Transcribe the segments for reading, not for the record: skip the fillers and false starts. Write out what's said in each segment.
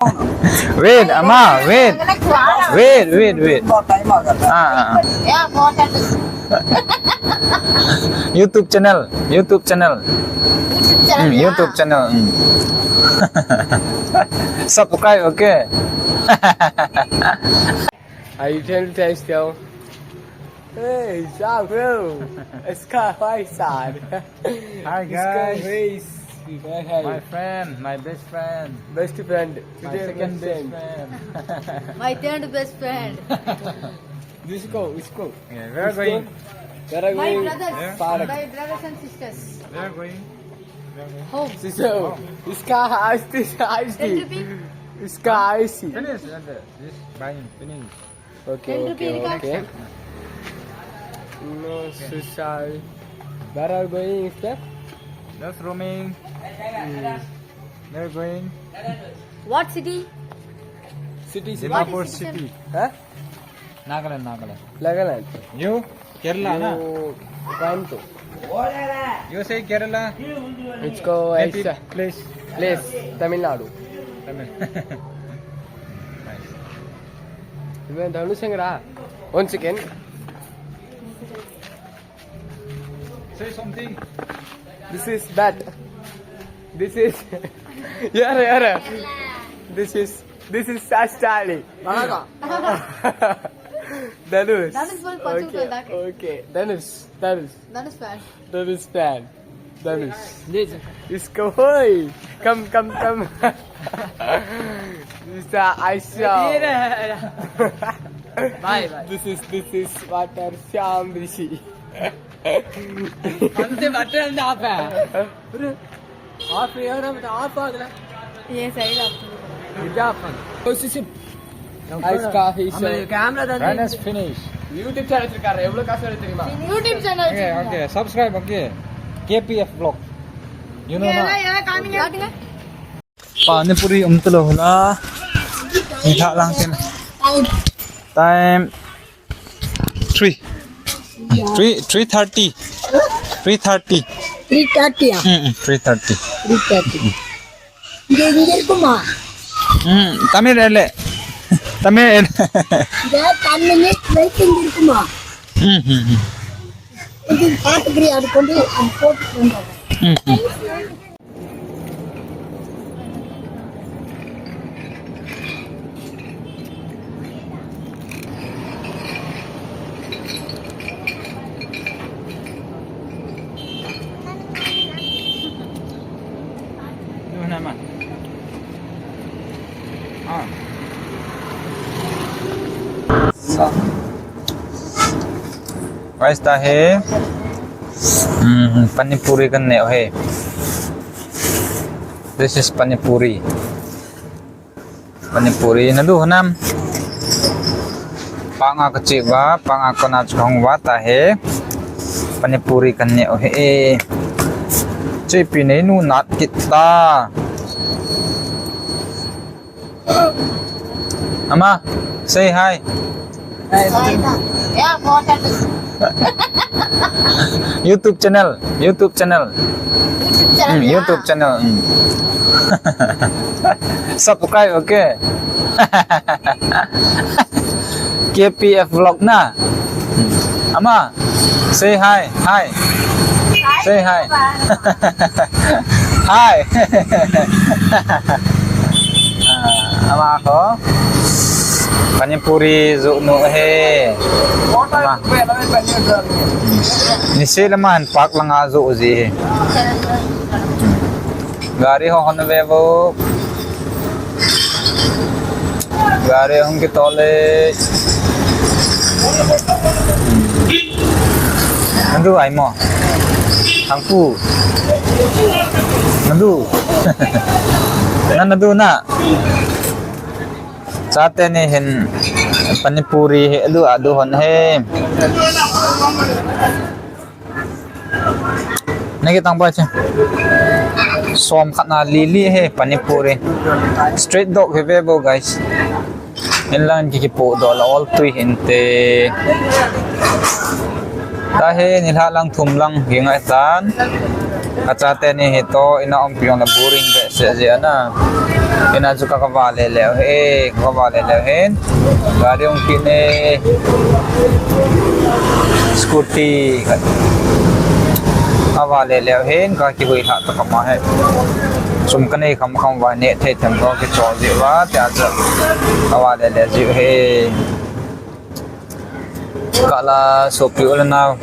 Wait, Ama, wait. Wait. YouTube channel. YouTube channel. Subscribe, okay? Are you trying to taste though? Hey, sao bro? It's quite sad. Hi guys. My friend, my best friend. best friend. My second best friend. My third best friend. Let's go. Yeah, where are going? Where are My we? brothers. Park. My brothers and sisters. Where are going? Home. So, इसका आस्ती इसका आइसी. Finish. This buying finish. Okay. No, suicide. Where are we going? Is that? Just roaming. Where are going? What city? City. Dimapur city. Huh? Nagaland. Nagaland. You? Kerala, na? No, Coimbatore. You say Kerala? Let's go. Happy Aisa. place. Place. Tamil Nadu. Tamil. Even Dhanu Sangra. Once again. Say something. This is that. This is. Yara. This is Sastali. Dhanus. Dhanus boल पचू को Okay. Dhanus fan. Dhanus fan. Dhanus. Isko hoy. Come. This is Aisha. Bye. This is water Sham Rishi. हमसे button आप है आप यार हम आप आ गए ये सही लगता क्या अपन कोशिश इसका ही camera When is finished? YouTube channel कर रहे हैं हम लोग कैसे रहते हैं YouTube channel. Okay. Subscribe, okay. KPF vlog. You know na? ये coming है. Panipuri umtulo hula. Hita lang tin. Time 3:30. 3:30. 3:30 3:30. 3:30. Ini kuma. Tamil ele. Tamil. Dia 10 minutes waiting kuma. Ini category adukondu import pondava. Naman. Guys, tahe panipuri kan neo he. This is panipuri. Nadu hanam. Panga kecil ba, panga konat kong wa tahe panipuri kan neo he. Cepi nu nat kita. Ama, say hi. Yeah, important. YouTube channel. Subscribe, okay? KPF vlog na. Ama, say hi. Say hi. Hi. Ama ako. Panipuri johnun he. Ama. Nisi laman pak lang azo uzi. Gari ho honwe bo. Gari hong kitole. Nandu ay mo. Hangpu. Nandu. Nandu na. Sa atin hin panipuri he aduhon he. Nakitang ba siya? Som na lili he panipuri. Street dog he bebo guys. Yan lang kikipo do all three hinte. Dahil nilhalang tumlang ginga itan. Kacate ni hito ina om piong na buring be se na. Ina ju kakawale leo he kakawale leo hen. Gari ong kine scooty kakawale leo hen ka ki hui ha to kama he. Sum kane kham kham wa ne the them ko ki cho ji wa ta ju kakawale le ji he. Kala so pi ul na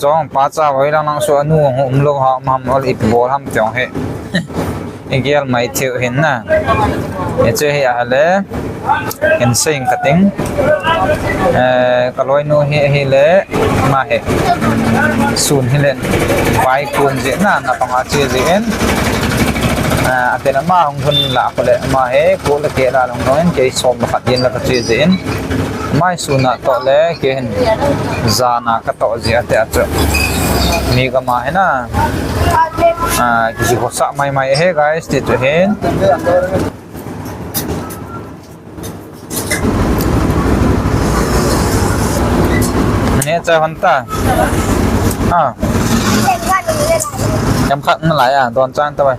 chong pa cha wai lang lang so anu hom lo ha mam ol ip bol ham chong he egial mai thiu hin na e che he ale en sing kating kaloi nu he le ma he sun hi le pai kun je na panga che je en atena ma hong hun la ko le ma he ko le ke la long noen ke som khat yin la ka che je en mai suna to le ke hen zana ka to ji ate ate mi ka ma he na kisi ko sa mai he guys ti to hen ne cha hanta em khát nó lại đòn chan tao vậy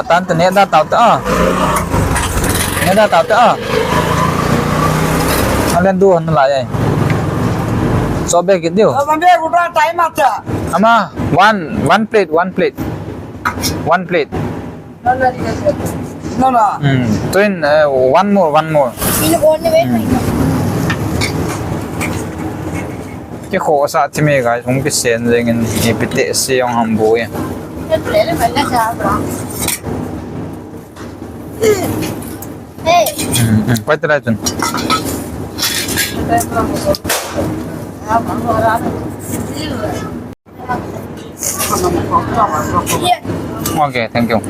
tan từ nét ra tàu tao nét ra tàu tao lên đua nó lại vậy so big cái điều Monday udah time aja. ama one plate No. twin one more cái khổ sao thì mấy cái không biết xem rồi nghe bị tệ siêu hầm bùi quay tới đây chun okay thank you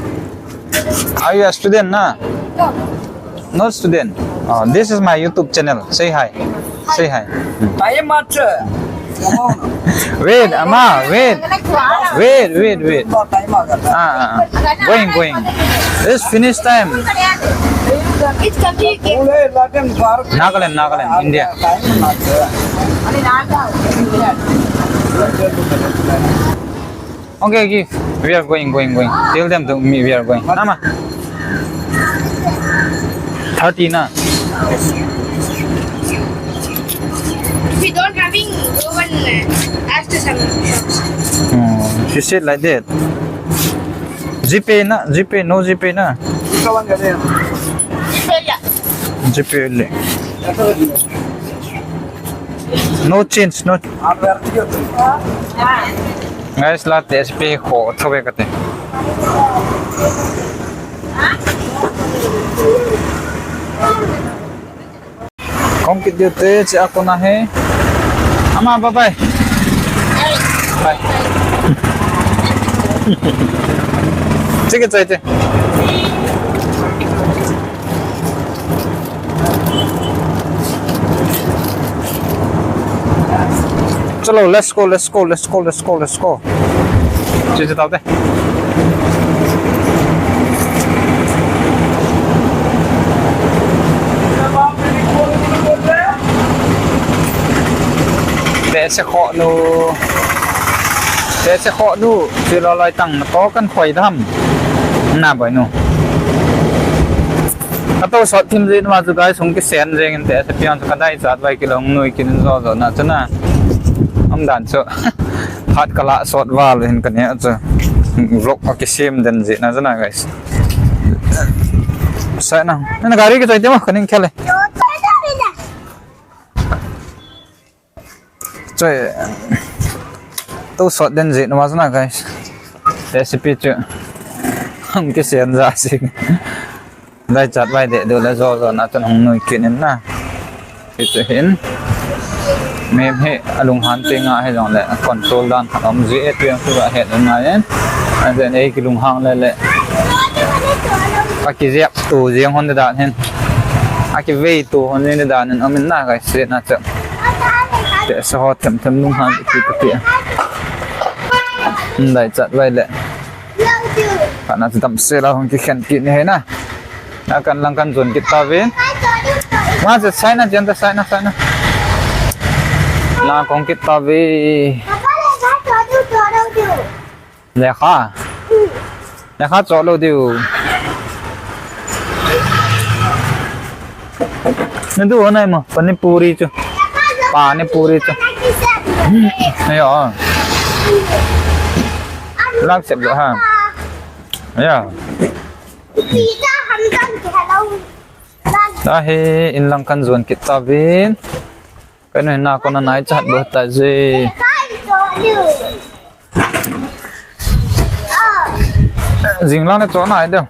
are you a student na not student this is my YouTube channel say hi Time aja. wait ama wait Time aja. going it's finish time Boleh latihan baru. Nagaland India Time aja. okay give we are going tell them to me we are going ama 30 na We don't having oven after some shops. she said like that GP no GP na Kawan gak ada. Yeah. GP only no change no Hampir 3 tu. guys latte SP ko thobe kate kong kit dite si ako na he ama bye bye sige chайте चलो let's go चीज़ बताते để sẽ khó nu thì lo lại tăng có căn khoai thăm nà bởi nu các tôi sọt thêm gì mà từ cái xuống cái sen riêng để sẽ pion cho cái đây sát vài kilo nuôi kia do rồi nè chứ nè ông đàn sợ hạt cả lạ sọt vào lên cái này chứ vlog cái sim đến gì nè chứ nè guys sẽ nào nên là gari cái chơi mà cái này kia này chơi tôi sọt đến gì nó mà chứ nè guys recipe chứ không cái sen ra gì đây chặt vai để được là do rồi nó chân không nuôi kiện đến na thì sẽ hiện mềm hệ lùng hàn tiếng ngại hay rằng là control đàn ông dễ tiếng cứ vậy hiện đến này ấy anh đây cái lùng hang lên lại cái dẹp tủ riêng hơn đàn hen cái vây tủ hơn nên đàn nên ông mình na cái sẽ na chậm để sau thầm thầm lùng hàn thì cái tiền đây chặt vai lại bạn nào tầm xe là không chỉ khen kiện như thế na akan langkan zon kita ven mas sai na janta sai na la kong kita ve lẽ khá chỗ lâu điều nên tôi này mà panipuri chứ panipuri chứ này à lắc xếp rồi ha này à Kita hamdan hello. dahi in lang kan zuan kita vin cái này na con nãy chặt bớt tại gì dừng lang cái chỗ này đâu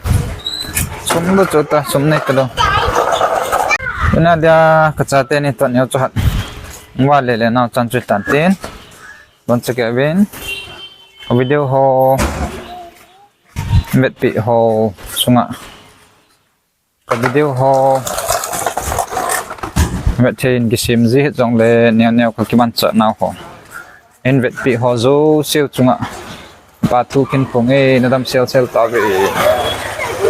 sum được chỗ ta sum này cái đâu cái này dia kacate ni tuan nhau chặt qua lele nào chăn chui tàn tin bọn sẽ kể bên video ho mệt bị ho sung ạ cái video ho mệt trên cái sim gì hết trong lệ neo neo cái ban chợ nào ho en mệt bị ho zo siêu sung ạ ba tu kinh phong ấy nó đâm siêu siêu tao bị